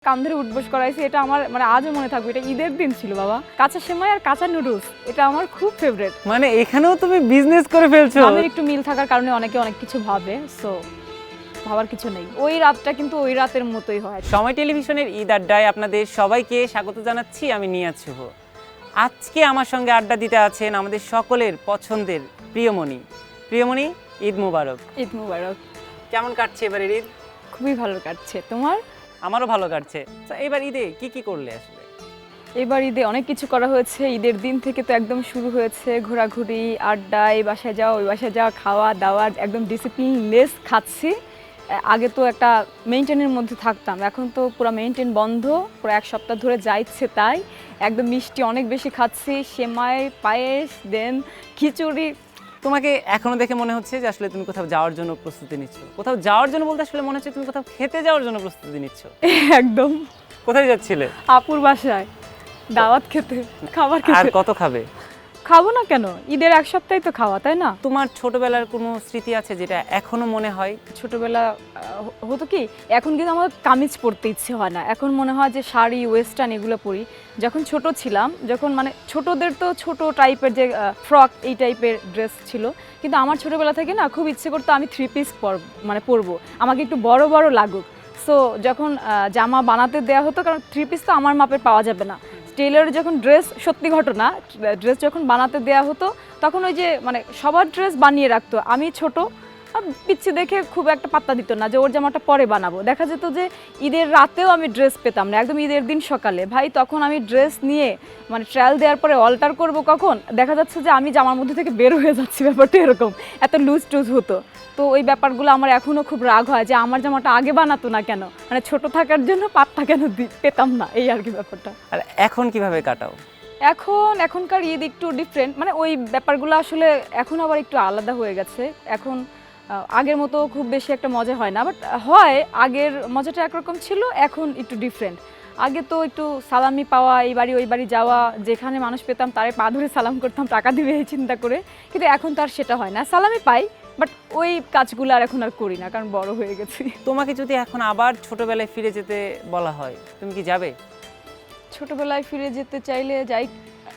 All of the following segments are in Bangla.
কান ধরে উঠবোস করাইছি, এটা আমার মানে আজও মনে থাকবে। এটা ঈদের দিন ছিল বাবা, কাঁচা সেমাই আর কাঁচা নুডলস, এটা আমার খুব ফেভারিট। মানে এখানেও তুমি বিজনেস করে ফেলছো। আমি একটু মিল থাকার কারণে অনেকে অনেক কিছু ভাবে, সো ভাবার কিছু নেই। ওই রাতটা কিন্তু ওই রাতের মতোই হয়। সময় টেলিভিশনের ঈদ আড্ডায় আপনাদের সবাইকে স্বাগত জানাচ্ছি। আমি নিয়াজ শুভ। আজকে আমার সঙ্গে আড্ডা দিতে আছেন আমাদের সকলের পছন্দের প্রিয়মণি। প্রিয়মণি, ঈদ মুবারক। ঈদ মুবারক। কেমন কাটছে এবারের ঈদ? খুবই ভালো কাটছে, তোমার? আমারও ভালো কাটছে। তো এবার ঈদে কি কি করলে আসলে? এবার ঈদে অনেক কিছু করা হয়েছে। ঈদের দিন থেকে তো একদম শুরু হয়েছে ঘোরাঘুরি, আড্ডা, এই বাসায় যাওয়া ওই বাসায় যাওয়া, খাওয়া দাওয়া, একদম ডিসিপ্লিনলেস খাচ্ছি। আগে তো একটা মেনটেনের মধ্যে থাকতাম, এখন তো পুরো মেনটেন বন্ধ, পুরো এক সপ্তাহ ধরে যা ইচ্ছে তাই। একদম মিষ্টি অনেক বেশি খাচ্ছি, সেমাই, পায়েস, দেন খিচুড়ি। তোমাকে এখনো দেখে মনে হচ্ছে যে আসলে তুমি কোথাও যাওয়ার জন্য প্রস্তুতি নিচ্ছ। কোথাও যাওয়ার জন্য বলতে আসলে মনে হচ্ছে তুমি কোথাও খেতে যাওয়ার জন্য প্রস্তুতি নিচ্ছ। একদম। কোথায় যাচ্ছিলে? আপুর বাসায় দাওয়াত খেতে, খাবার আর খেতে। কত খাবে? খাবো না কেন, ঈদের এক সপ্তাহে তো খাওয়া, তাই না? তোমার ছোটবেলার কোনো স্মৃতি আছে যেটা এখনো মনে হয়? ছোটবেলা হতো কি, এখন কিন্তু আমার কামিজ পরতে ইচ্ছে হয় না, এখন মনে হয় যে শাড়ি, ওয়েস্টার্ন এগুলো পরি। যখন ছোট ছিলাম, যখন মানে ছোটদের তো ছোট টাইপের যে ফ্রক এই টাইপের ড্রেস ছিল, কিন্তু আমার ছোটবেলা থেকে না খুব ইচ্ছে করতো আমি থ্রি পিস মানে পরবো, আমাকে একটু বড় বড় লাগুক। সো যখন জামা বানাতে দেওয়া হতো, কারণ থ্রি পিস তো আমার মাপের পাওয়া যাবে না, টেইলরের যখন ড্রেস, সত্যি ঘটনা, ড্রেস যখন বানাতে দেওয়া হতো তখন ওই যে মানে সবার ড্রেস বানিয়ে রাখতো, আমি ছোট পিচ্ছি দেখে খুব একটা পাত্তা দিত না যে ওর জামাটা পরে বানাবো। দেখা যেত যে ঈদের রাতেও আমি ড্রেস পেতাম না, একদম ঈদের দিন সকালে ভাই, তখন আমি ড্রেস নিয়ে মানে ট্রায়াল দেওয়ার পরে অল্টার করব কখন, দেখা যাচ্ছে যে আমি জামার মধ্যে থেকে বের হয়ে যাচ্ছি, ব্যাপারটা এরকম, এত লুজ টুজ হতো। তো ওই ব্যাপারগুলো আমার এখনও খুব রাগ হয় যে আমার জামাটা আগে বানাতো না কেন, মানে ছোট থাকার জন্য পাত্তা কেন পেতাম না, এই আর কি ব্যাপারটা। আর এখন কিভাবে কাটাও? এখনকার ঈদ একটু ডিফারেন্ট, মানে ওই ব্যাপারগুলো আসলে এখন আবার একটু আলাদা হয়ে গেছে। এখন আগের মতো খুব বেশি একটা মজা হয় না, বাট হয়, আগের মজাটা একরকম ছিল, এখন একটু ডিফারেন্ট। আগে তো একটু সালামি পাওয়া, এই বাড়ি ওই বাড়ি যাওয়া, যেখানে মানুষ পেতাম তারে পা ধরে সালাম করতাম টাকা দিবে এই চিন্তা করে, কিন্তু এখন তো আর সেটা হয় না। সালামি পাই, বাট ওই কাজগুলো আর এখন আর করি না, কারণ বড় হয়ে গেছি। তোমাকে যদি এখন আবার ছোটবেলায় ফিরে যেতে বলা হয়, তুমি কি যাবে? ছোটবেলায় ফিরে যেতে চাইলে যাই,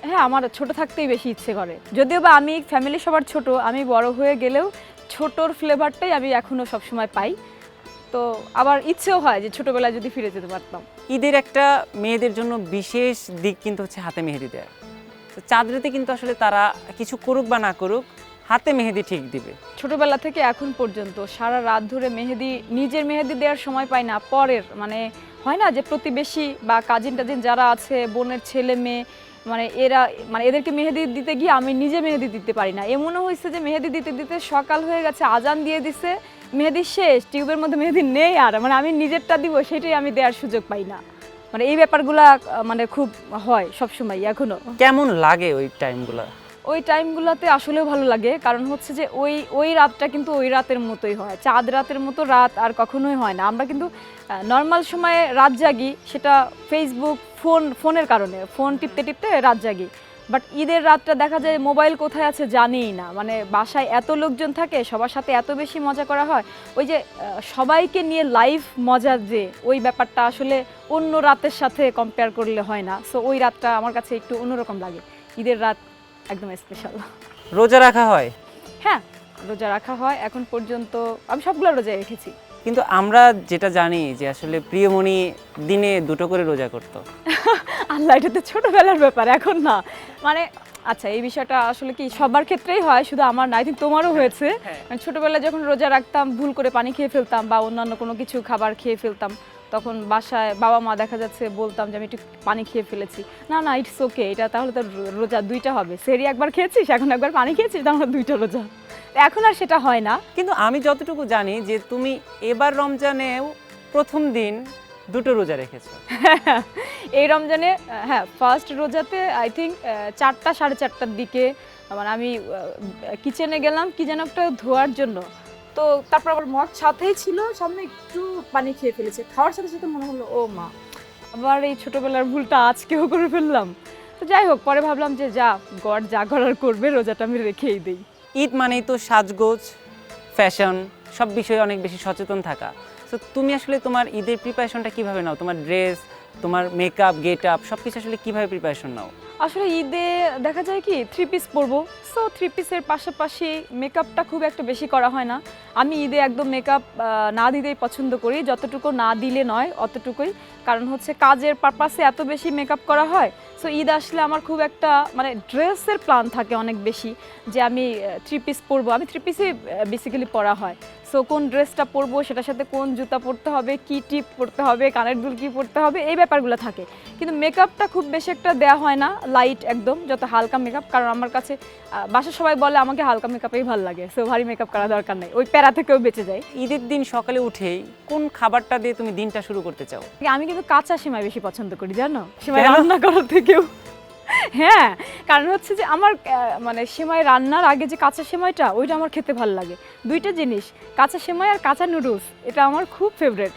হ্যাঁ, আমার ছোট থাকতেই বেশি ইচ্ছে করে, যদিও বা আমি ফ্যামিলি সবার ছোট, আমি বড় হয়ে গেলেও ছোটর ফ্লেভারটাই আমি এখনো সবসময় পাই। তো আবার ইচ্ছেও হয় যে ছোটবেলায় যদি ফিরে যেতে পারতাম। ঈদের একটা মেয়েদের জন্য বিশেষ দিক কিন্তু হচ্ছে হাতে মেহেদি দেয়। তো চাঁদরাতে কিন্তু আসলে তারা কিছু করুক বা না করুক, হাতে মেহেদি ঠিক দিবে। ছোটবেলা থেকে এখন পর্যন্ত সারা রাত ধরে মেহেদি, নিজের মেহেদি দেওয়ার সময় পাই না, পরের মানে হয় না যে প্রতিবেশী বা কাজিন টাজিন যারা আছে, বোনের ছেলে মেয়ে, মানে এরা, মানে এদেরকে মেহেদি দিতে গিয়ে আমি নিজে মেহেদি দিতে পারি না। এমনও হয়েছে যে মেহেদি দিতে দিতে সকাল হয়ে গেছে, আজান দিয়ে দিছে, মেহেদি শেষ, টিউবের মধ্যে মেহেদি নেই, আর মানে আমি নিজেরটা দিব সেটাই আমি দেওয়ার সুযোগ পাই না। মানে এই ব্যাপারগুলা মানে খুব হয় সবসময় এখনো। কেমন লাগে ওই টাইমগুলো? ওই টাইমগুলোতে আসলেও ভালো লাগে, কারণ হচ্ছে যে ওই রাতটা কিন্তু ওই রাতের মতোই হয়, চাঁদ রাতের মতো রাত আর কখনোই হয় না। আমরা কিন্তু নর্মাল সময়ে রাত জাগি, সেটা ফেসবুক, ফোনের কারণে, ফোন টিপতে টিপতে রাত জাগি, বাট ঈদের রাতটা দেখা যায় মোবাইল কোথায় আছে জানিই না, মানে বাসায় এত লোকজন থাকে, সবার সাথে এত বেশি মজা করা হয়, ওই যে সবাইকে নিয়ে লাইভ মজা, যে ওই ব্যাপারটা আসলে অন্য রাতের সাথে কম্পেয়ার করলে হয় না। সো ওই রাতটা আমার কাছে একটু অন্যরকম লাগে, ঈদের রাত একদম স্পেশাল। রোজা রাখা হয়? হ্যাঁ, রোজা রাখা হয়, এখন পর্যন্ত আমি সবগুলো রোজা রেখেছি। কিন্তু আমরা যেটা জানি যে আসলে প্রিয়মণি দিনে 2টো করে রোজা করতো। আল্লাহ, এটা তো ছোটবেলার ব্যাপার, এখন না। মানে আচ্ছা, এই বিষয়টা আসলে কি সবার ক্ষেত্রেই হয়, শুধু আমার না, আই থিঙ্ক তোমারও হয়েছে। ছোটবেলায় যখন রোজা রাখতাম, ভুল করে পানি খেয়ে ফেলতাম বা অন্যান্য কোনো কিছু খাবার খেয়ে ফেলতাম, তখন বাসায় বাবা মা দেখা যাচ্ছে বলতাম যে আমি একটু পানি খেয়ে ফেলেছি, না না ইটস ওকে, এটা তাহলে তো রোজা 2টা হবে, সেরি একবার খেয়েছিস, এখন একবার পানি খেয়েছিস, তাহলে 2টা রোজা। এখন আর সেটা হয় না। কিন্তু আমি যতটুকু জানি যে তুমি এবার রমজানেও প্রথম দিন 2টো রোজা রেখেছো। এই রমজানে, হ্যাঁ, ফার্স্ট রোজাতে আই থিঙ্ক 4টা 4:30টার দিকে, মানে আমি কিচেনে গেলাম কি যেন একটা ধোয়ার জন্য, তো তারপর আবার মগ সাথেই ছিল, সামনে একটু পানি খেয়ে ফেলেছে, খাওয়ার সাথে সাথে মনে হলো ও মা, আবার এই ছোটবেলার ভুলটা আজকেও করে ফেললাম। তো যাই হোক, পরে ভাবলাম যে যা, গড যা করার করবে, রোজাটা আমি রেখেই দিই। ঈদ মানেই তো সাজগোজ, ফ্যাশন, সব বিষয়ে অনেক বেশি সচেতন থাকা। তো তুমি আসলে তোমার ঈদের প্রিপারেশনটা কিভাবে নাও? তোমার ড্রেস, তোমার মেকআপ, গেট আপ সব কিছু আসলে কিভাবে প্রিপারেশন নাও? আসলে ঈদে দেখা যায় কি 3 পিস পরবো, সো 3 পিসের পাশাপাশি মেকআপটা খুব একটা বেশি করা হয় না। আমি ঈদে একদম মেকআপ না দিতেই পছন্দ করি, যতটুকু না দিলে নয় অতটুকুই। কারণ হচ্ছে কাজের পারপাসে এত বেশি মেকআপ করা হয়, সো ঈদ আসলে আমার খুব একটা মানে ড্রেসের প্ল্যান থাকে অনেক বেশি, যে আমি 3 পিস পরবো। আমি 3 পিসই বেসিক্যালি পরা হয়। সো কোন ড্রেসটা পরবো, সেটার সাথে কোন জুতা পরতে হবে, কি টিপ পরতে হবে, কানের দুল কি পরতে হবে, এই ব্যাপারগুলো থাকে। কিন্তু মেকআপটা খুব বেশি একটা দেওয়া হয় না, লাইট একদম, যত হালকা মেকআপ। কারণ আমার কাছে বাসার সবাই বলে আমাকে হালকা মেকআপেই ভালো লাগে, সো ভারী মেকআপ করার দরকার নেই, ওই প্যারা থেকেও বেঁচে যায়। ঈদের দিন সকালে উঠেই কোন খাবারটা দিয়ে তুমি দিনটা শুরু করতে চাও? আমি কিন্তু কাঁচা সেমাই বেশি পছন্দ করি, জানো, সেমাই কেন? রান্না করার থেকেও। হ্যাঁ, কারণ হচ্ছে যে আমার মানে সেমাই রান্নার আগে যে কাঁচা সেমাইটা, ওইটা আমার খেতে ভালো লাগে। দুইটা জিনিস, কাঁচা সেমাই আর কাঁচা নুডলস, এটা আমার খুব ফেভারিট।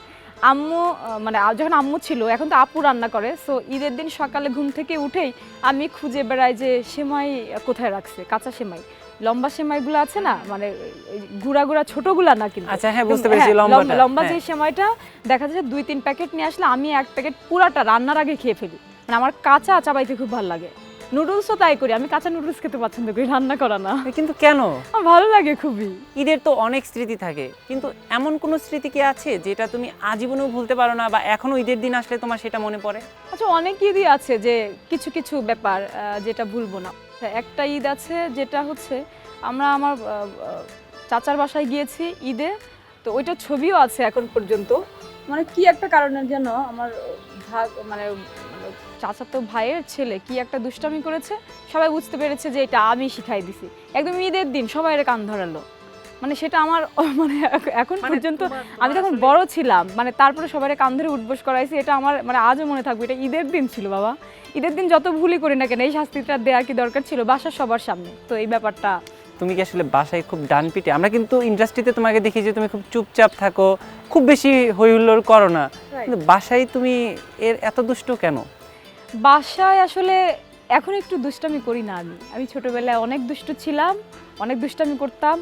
আম্মু মানে যখন আম্মু ছিল, এখন তো আপু রান্না করে, সো ঈদের দিন সকালে ঘুম থেকে উঠেই আমি খুঁজে বেড়াই যে সেমাই কোথায় রাখছে, কাঁচা সেমাই। লম্বা সেমাইগুলো আছে না, মানে গুড়া গুড়া ছোটগুলা না কিন্তু। আচ্ছা, হ্যাঁ, বুঝতে পেরেছি, লম্বাটা। লম্বা যে হ্যাঁ। সেমাইটা দেখা যাচ্ছে 2-3 প্যাকেট নিয়ে আসলে আমি 1 প্যাকেট পুরাটা রান্নার আগে খেয়ে ফেলি। মানে আমার কাঁচা চাবাইতে খুব ভালো লাগে। নুডলসও তাই করি, আমি কাঁচা নুডলস খেতে পছন্দ করি, রান্না করা না। কিন্তু কেন? আমার ভালো লাগে খুবই। ঈদের তো অনেক স্মৃতি থাকে, কিন্তু এমন কোনো স্মৃতি কি আছে যেটা তুমি আজীবনেও ভুলতে পারো না, বা এখনো ঈদের দিন আসলে তোমার সেটা মনে পড়ে? আচ্ছা, অনেক ঈদই আছে যে কিছু কিছু ব্যাপার যেটা ভুলবো না। একটা ঈদ আছে যেটা হচ্ছে আমরা আমার চাচার বাসায় গিয়েছি ঈদে, তো ওইটা ছবিও আছে এখন পর্যন্ত। মানে কি একটা কারণের জন্য আমার মানে চাচাতো ভাইয়ের ছেলে কি একটা দুষ্টামি করেছে, সবাই বুঝতে পেরেছে যে এটা আমি শিখাই দিছি। একদম ঈদের দিন সবাই এর কান ধরালো, মানে সেটা আমার মানে এখন পর্যন্ত, আমি তখন বড় ছিলাম, মানে তারপরে সবাই কান ধরে উঠবোস করাইছি। এটা আমার মানে আজও মনে থাকবে, এটা ঈদের দিন ছিল বাবা। ঈদের দিন যত ভুলই করি না কেন, এই শাস্তিটা দেওয়ার কি দরকার ছিল বাসার সবার সামনে? তো এই ব্যাপারটা। তুমি কি আসলে বাসায় খুব ডানপিটে? আমরা কিন্তু ইন্ডাস্ট্রিতে তোমাকে দেখি যে তুমি খুব চুপচাপ থাকো, খুব বেশি হই হুল্লোড় করো না, কিন্তু বাসায় তুমি এত দুষ্ট কেন? বাসায় আসলে এখন একটু দুষ্টামি করি না। আমি ছোটবেলায় অনেক দুষ্ট ছিলাম, অনেক দুষ্টামি করতাম।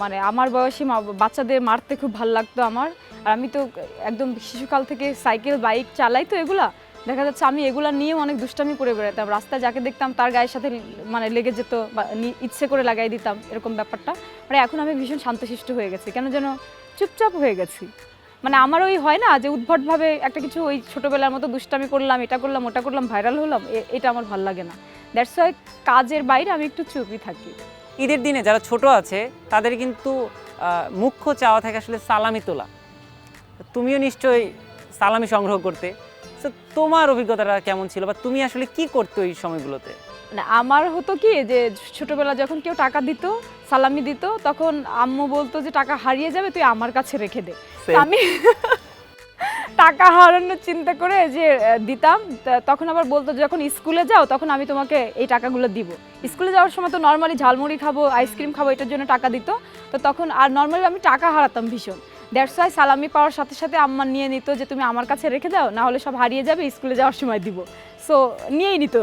মানে আমার বয়সী বাচ্চাদের মারতে খুব ভালো লাগতো আমার। আর আমি তো একদম শিশুকাল থেকে সাইকেল বাইক চালাই, তো এগুলা দেখা যাচ্ছে আমি এগুলা নিয়েও অনেক দুষ্টামি করে বেড়াতাম। রাস্তায় যাকে দেখতাম তার গায়ের সাথে মানে লেগে যেত, বা ইচ্ছে করে লাগাই দিতাম, এরকম ব্যাপারটা। মানে এখন আমি ভীষণ শান্তশিষ্ট হয়ে গেছি, কেন যেন চুপচাপ হয়ে গেছি। মানে আমার ওই হয় না যে উদ্ভটভাবে একটা কিছু ওই ছোটবেলার মতো দুষ্টামি করলাম, এটা করলাম ওটা করলাম, ভাইরাল হলাম, এটা আমার ভালো লাগে না। দ্যাটস ওয়াই কাজের বাইরে আমি একটু চুপই থাকি। ঈদের দিনে যারা ছোট আছে তাদের কিন্তু মুখ্য চাওয়া থাকে আসলে সালামি তোলা। তুমিও নিশ্চয়ই সালামি সংগ্রহ করতে, তো তোমার অভিজ্ঞতাটা কেমন ছিল, বা তুমি আসলে কি করতে ওই সময়গুলোতে? মানে আমার হতো কি যে ছোটবেলা যখন কেউ টাকা দিত, সালামি দিত, তখন আম্মু বলতো যে টাকা হারিয়ে যাবে, তুই আমার কাছে রেখে দে। তো আমি টাকা হারানোর চিন্তা করে যে দিতাম। তখন আবার বলতো যখন স্কুলে যাও তখন আমি তোমাকে এই টাকাগুলো দিব। স্কুলে যাওয়ার সময় তো নর্মালি ঝালমুড়ি খাবো, আইসক্রিম খাবো, এটার জন্য টাকা দিত। তো তখন আর নর্মালি আমি টাকা হারাতাম ভীষণ। দ্যাটস ওয়াই সালামি পাওয়ার সাথে সাথে আম্মা নিয়ে নিত যে তুমি আমার কাছে রেখে দাও, না হলে সব হারিয়ে যাবে, স্কুলে যাওয়ার সময় দিব। সো নিয়েই নিত,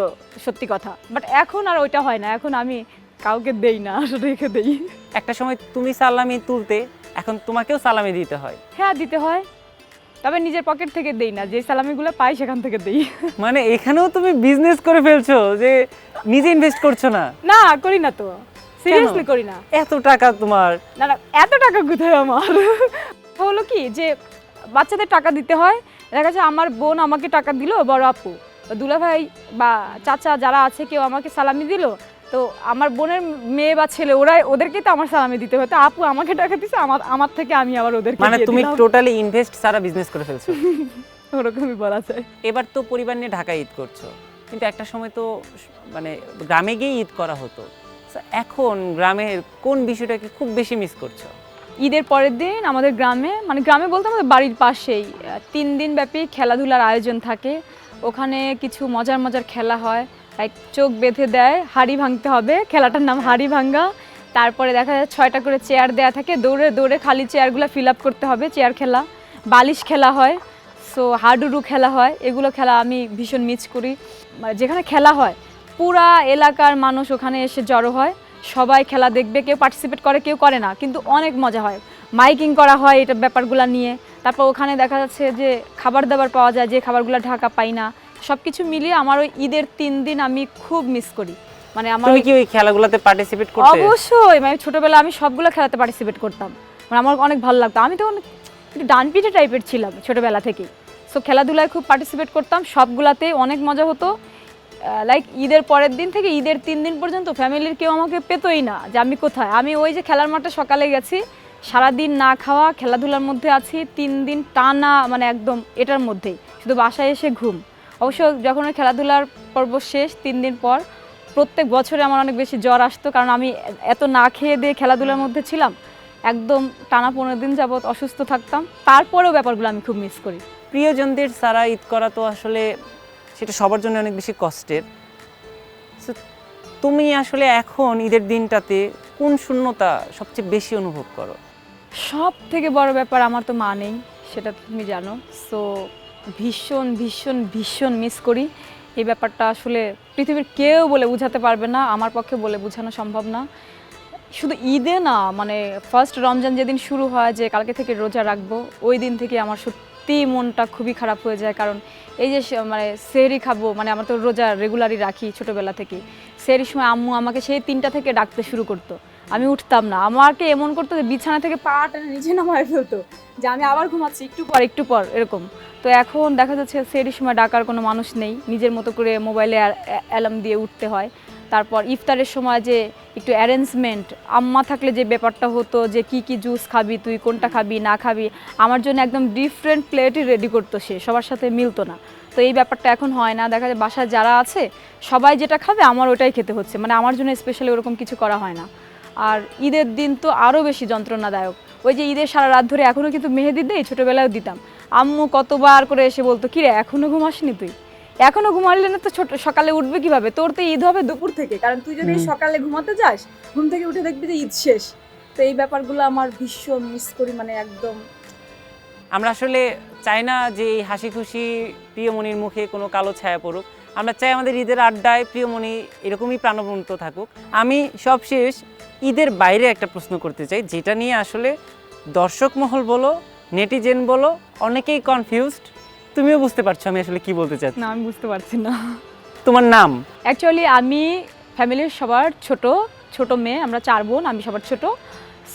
সত্যি কথা। বাট এখন আর ওইটা হয় না, এখন আমি কাউকে দেই না, রেখে দেই। একটা সময় তুমি সালামি তুলতে, এখন তোমাকেও সালামি দিতে হয়। হ্যাঁ, দিতে হয়, তবে নিজের পকেট থেকে দেই না, যে সালামিগুলো পাই সেখান থেকে দেই। মানে এখানেও তুমি বিজনেস করে ফেলছো, যে নিজে ইনভেস্ট করছো না? না, করি না তো, সিরিয়াসলি করি না। এত টাকা তোমার? না না, এত টাকা কোথায় আমার। হলো কি যে বাচ্চাদের টাকা দিতে হয়। দেখা যাচ্ছে আমার বোন আমাকে টাকা দিল, বড় আপু বা দুলাভাই বা চাচা যারা আছে কেউ আমাকে সালামি দিল, তো আমার বোনের মেয়ে বা ছেলে ওদেরকে তো আমার সালামি দিতে হয়। তো আপু আমাকে টাকা দিছে, আমার থেকে আমি আবার ওদেরকে মানে দিয়ে তুমি দিলাম। টোটালি ইনভেস্ট সারা বিজনেস করে ফেলছো। ওরকমই বলা যায়। এবার তো পরিবার নিয়ে ঢাকায় ঈদ করছো, কিন্তু একটা সময় তো মানে গ্রামে গিয়ে ঈদ করা হতো। So, এখন গ্রামের কোন বিষয়টাকে খুব বেশি মিস করছো? ঈদের পরের দিন আমাদের গ্রামে, মানে গ্রামে বলতে আমাদের বাড়ির পাশেই 3 দিন ব্যাপী খেলাধুলার আয়োজন থাকে। ওখানে কিছু মজার মজার খেলা হয়, লাইক চোখ বেঁধে দেয়, হাড়ি ভাঙতে হবে, খেলাটার নাম হাড়ি ভাঙ্গা। তারপরে দেখা যায় 6টা করে চেয়ার দেয়া থাকে, দৌড়ে দৌড়ে খালি চেয়ারগুলো ফিল আপ করতে হবে, চেয়ার খেলা। বালিশ খেলা হয়, সো হাডুডু খেলা হয়। এগুলো খেলা আমি ভীষণ মিস করি। মানে যেখানে খেলা হয় পুরা এলাকার মানুষ ওখানে এসে জড়ো হয়, সবাই খেলা দেখবে, কেউ পার্টিসিপেট করে কেউ করে না, কিন্তু অনেক মজা হয়। মাইকিং করা হয় এটা ব্যাপারগুলো নিয়ে। তারপর ওখানে দেখা যাচ্ছে যে খাবার দাবার পাওয়া যায়, যে খাবারগুলো ঢাকা পাই না। সব কিছু মিলিয়ে আমার ওই ঈদের 3 দিন আমি খুব মিস করি। মানে আমার তুমি কি ওই খেলাগুলোতে পার্টিসিপেট করতে? অবশ্যই, মানে ছোটবেলায় আমি সবগুলো খেলাতে পার্টিসিপেট করতাম। মানে আমার অনেক ভালো লাগতো। আমি তখন একটু ডানপিটে টাইপের ছিলাম ছোটবেলা থেকেই। সো খেলাধুলায় খুব পার্টিসিপেট করতাম, সবগুলাতেই অনেক মজা হতো। লাইক ঈদের পরের দিন থেকে ঈদের 3 দিন পর্যন্ত ফ্যামিলির কেউ আমাকে পেতোই না যে আমি কোথায়। আমি ওই যে খেলার মাঠে সকালে গেছি, সারাদিন না খাওয়া খেলাধুলার মধ্যে আছি, 3 দিন টানা, মানে একদম এটার মধ্যেই, শুধু বাসায় এসে ঘুম। অবশ্য যখন ওই খেলাধুলার পর্ব শেষ 3 দিন পর প্রত্যেক বছরে আমার অনেক বেশি জ্বর আসতো, কারণ আমি এত না খেয়ে দিয়ে খেলাধুলার মধ্যে ছিলাম। একদম টানা 15 দিন যাবত অসুস্থ থাকতাম। তারপরেও ব্যাপারগুলো আমি খুব মিস করি। প্রিয়জনদের ছাড়া ঈদ করা তো আসলে সেটা সবার জন্য অনেক বেশি কষ্টের। So, তুমি আসলে এখন ঈদের দিনটাতে কোন শূন্যতা সবচেয়ে বেশি অনুভব করো? সব থেকে বড় ব্যাপার, আমার তো মা নেই, সেটা তুমি জানো। সো ভীষণ ভীষণ ভীষণ মিস করি। এই ব্যাপারটা আসলে পৃথিবীর কেউ বলে বোঝাতে পারবে না, আমার পক্ষে বলে বোঝানো সম্ভব না। শুধু ঈদে না, মানে ফার্স্ট রমজান যেদিন শুরু হয় যে কালকে থেকে রোজা রাখবো, ওই দিন থেকে আমার সত্যি মনটা খুবই খারাপ হয়ে যায়। কারণ এই যে মানে সেহরি খাবো, মানে আমার তো রোজা রেগুলারই রাখি ছোটোবেলা থেকে। সেহরির সময় আম্মু আমাকে সেই 3টা থেকে ডাকতে শুরু করতো, আমি উঠতাম না। আমাকে এমন করতো যে বিছানা থেকে পা টেনে নিচে নামায় ফেলতো, যে আমি আবার ঘুমাচ্ছি, একটু পর এরকম। তো এখন দেখা যাচ্ছে সেহরির সময় ডাকার কোনো মানুষ নেই, নিজের মতো করে মোবাইলে অ্যালার্ম দিয়ে উঠতে হয়। তারপর ইফতারের সময় যে একটু অ্যারেঞ্জমেন্ট, আম্মা থাকলে যে ব্যাপারটা হতো যে কি কি জুস খাবি তুই, কোনটা খাবি না খাবি, আমার জন্য একদম ডিফারেন্ট প্লেটই রেডি করতো সে, সবার সাথে মিলতো না। তো এই ব্যাপারটা এখন হয় না, দেখা যায় বাসায় যারা আছে সবাই যেটা খাবে আমার ওটাই খেতে হচ্ছে, মানে আমার জন্য স্পেশালি ওরকম কিছু করা হয় না। আর ঈদের দিন তো আরও বেশি যন্ত্রণাদায়ক। ওই যে ঈদের সারা রাত ধরে এখনও কিন্তু মেহেদি দেই, ছোটোবেলায়ও দিতাম। আম্মু কতবার করে এসে বলতো, কিরে এখনও ঘুমাসনি তুই, এখনো ঘুমালে না তো ছোট সকালে উঠবে কিভাবে, তোর তো ঈদ হবে দুপুর থেকে, কারণ তুই যদি সকালে ঘুমাতে যাস ঘুম থেকে উঠে দেখবি যে ঈদ শেষ। তো এই ব্যাপারগুলো আমার ভীষণ মিস করি, মানে একদম। আমরা আসলে চাই না যে এই হাসি খুশি প্রিয়মণির মুখে কোনো কালো ছায়া পড়ুক। আমরা চাই আমাদের ঈদের আড্ডায় প্রিয়মণি এরকমই প্রাণবন্ত থাকুক। আমি সবশেষ ঈদের বাইরে একটা প্রশ্ন করতে চাই, যেটা নিয়ে আসলে দর্শক মহল বলো, নেটিজেন বলো, অনেকেই কনফিউজড। তুমিও বুঝতে পারছো আমি আসলে কি বলতে চাচ্ছি? না, আমি বুঝতে পারছি না। তোমার নাম? অ্যাকচুয়ালি আমি ফ্যামিলির সবার ছোট মেয়ে, আমরা 4 বোন, আমি সবার ছোট।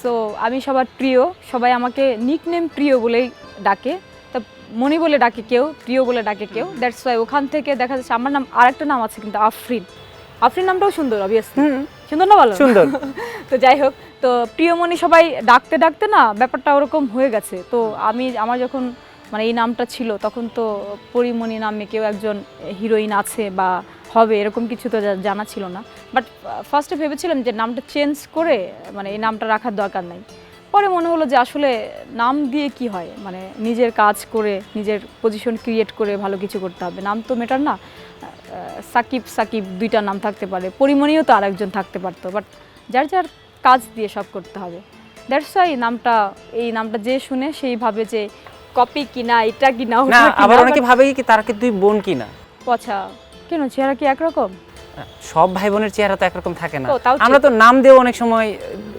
সো আমি সবার প্রিয়, সবাই আমাকে নিকনেম প্রিয় বলেই ডাকে। তা মনি বলে ডাকে কেউ, প্রিয় বলে ডাকে কেউ। দ্যাটস ওয়াই ওখান থেকে দেখা যাচ্ছে আমার নাম, আরেকটা নাম আছে কিন্তু, আফরিন। আফরিন নামটাও সুন্দর, অবভিয়াসলি সুন্দর না, বলো? সুন্দর। তো যাই হোক, তো প্রিয়মণি সবাই ডাকতে ডাকতে না ব্যাপারটা ওরকম হয়ে গেছে। তো আমার যখন মানে এই নামটা ছিল, তখন তো পরিমণি নামে কেউ একজন হিরোইন আছে বা হবে এরকম কিছু তো জানা ছিল না। বাট ফার্স্টে ভেবেছিলাম যে নামটা চেঞ্জ করে মানে এই নামটা রাখার দরকার নাই। পরে মনে হলো যে আসলে নাম দিয়ে কি হয়, মানে নিজের কাজ করে নিজের পজিশন ক্রিয়েট করে ভালো কিছু করতে হবে, নাম তো মেটার না। সাকিব সাকিব 2টা নাম থাকতে পারে, পরিমণিও তো আরেকজন থাকতে পারতো, বাট যার যার কাজ দিয়ে সব করতে হবে। দ্যাটস ওয়াই এই নামটা যে শুনে সেই ভাবে যে কপি কিনা, এটা কিনা, না, আবার অনেকে ভাবে কি তারা কি 2 বোন কিনা। পছা কেন, চেহারা কি একরকম? সব ভাই বোনের চেহারা তো একরকম থাকে না। ও, তাও ঠিক। আমরা তো নাম দিয়েও অনেক সময়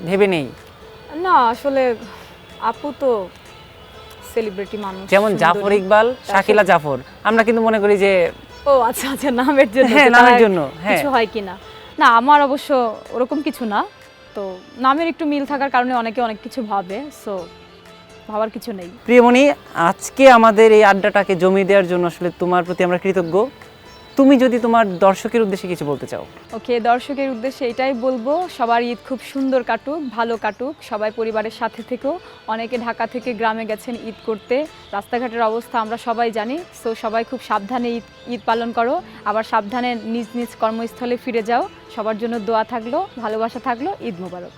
ভেবে নেই। না আসলে আপু তো সেলিব্রিটি মানুষ, যেমন সুন্দরী। জাফর ইকবাল, শাকিলা জাফর, আমরা কিন্তু মনে করি যে ও আচ্ছা আচ্ছা, নামের জন্য, হ্যাঁ, যে নামের তারা জন্য, হ্যাঁ। কিছু হয় কিনা। না, আমার অবশ্য ওরকম কিছু না। তো নামের একটু মিল থাকার কারণে অনেকে অনেক কিছু ভাবে, সো ভাবার কিছু নেই। প্রিয়মণি, আজকে আমাদের এই আড্ডাটাকে জমিয়ে দেওয়ার জন্য আসলে তোমার প্রতি আমরা কৃতজ্ঞ। তুমি যদি তোমার দর্শকের উদ্দেশ্যে কিছু বলতে চাও। ওকে, দর্শকের উদ্দেশ্যে এটাই বলবো, সবার ঈদ খুব সুন্দর কাটুক, ভালো কাটুক, সবাই পরিবারের সাথে থেকেও। অনেকে ঢাকা থেকে গ্রামে গেছেন ঈদ করতে, রাস্তাঘাটের অবস্থা আমরা সবাই জানি। সো সবাই খুব সাবধানে ঈদ পালন করো, আবার সাবধানে নিজ নিজ কর্মস্থলে ফিরে যাও। সবার জন্য দোয়া থাকলো, ভালোবাসা থাকলো। ঈদ মোবারক।